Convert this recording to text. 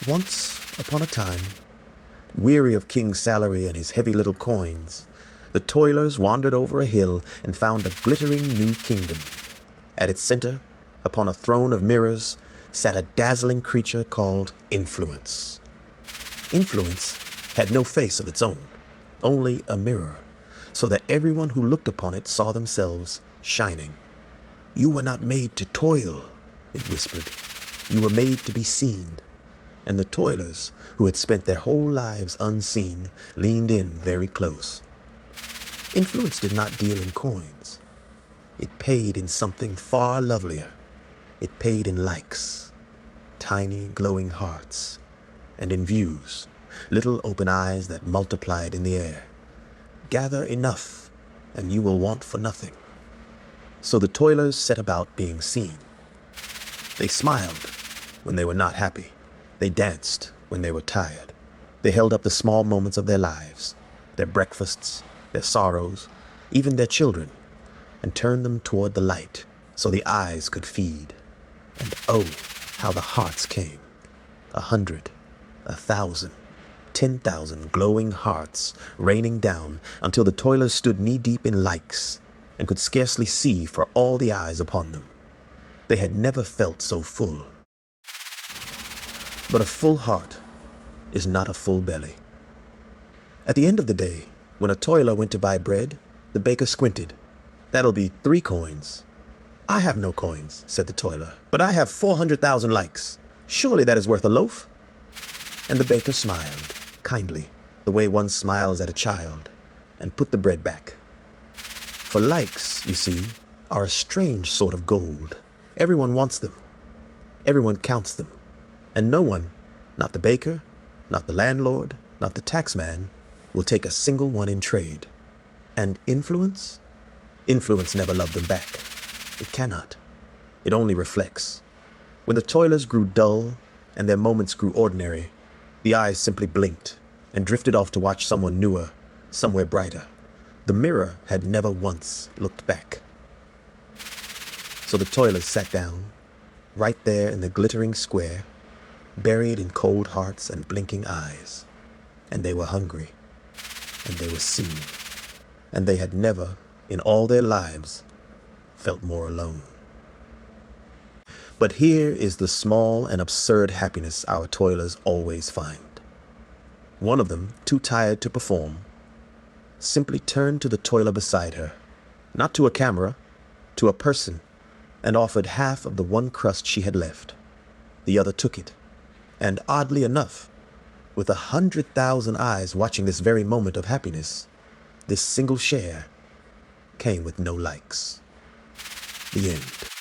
Once upon a time, weary of King Salary and his heavy little coins, the Toilers wandered over a hill and found a glittering new kingdom. At its center, upon a throne of mirrors, sat a dazzling creature called Influence. Influence had no face of its own, only a mirror, so that everyone who looked upon it saw themselves shining. "You were not made to toil," it whispered. "You were made to be seen." And the Toilers, who had spent their whole lives unseen, leaned in very close. Influence did not deal in coins. It paid in something far lovelier. It paid in likes, tiny glowing hearts, and in views, little open eyes that multiplied in the air. Gather enough, and you will want for nothing. So the Toilers set about being seen. They smiled when they were not happy. They danced when they were tired. They held up the small moments of their lives, their breakfasts, their sorrows, even their children, and turned them toward the light so the eyes could feed. And oh, how the hearts came. 100, 1,000, 10,000 glowing hearts raining down until the Toilers stood knee-deep in likes and could scarcely see for all the eyes upon them. They had never felt so full. But a full heart is not a full belly. At the end of the day, when a Toiler went to buy bread, the baker squinted. "That'll be 3 coins. "I have no coins," said the Toiler, "but I have 400,000 likes. Surely that is worth a loaf?" And the baker smiled, kindly, the way one smiles at a child, and put the bread back. For likes, you see, are a strange sort of gold. Everyone wants them. Everyone counts them. And no one, not the baker, not the landlord, not the taxman, will take a single one in trade. And influence? Influence never loved them back. It cannot. It only reflects. When the Toilers grew dull and their moments grew ordinary, the eyes simply blinked and drifted off to watch someone newer, somewhere brighter. The mirror had never once looked back. So the Toilers sat down, right there in the glittering square, buried in cold hearts and blinking eyes. And they were hungry, and they were seen, and they had never, in all their lives, felt more alone. But here is the small and absurd happiness our Toilers always find. One of them, too tired to perform, simply turned to the Toiler beside her, not to a camera, to a person, and offered half of the one crust she had left. The other took it, and oddly enough, with 100,000 eyes watching this very moment of happiness, this single share came with no likes. The end.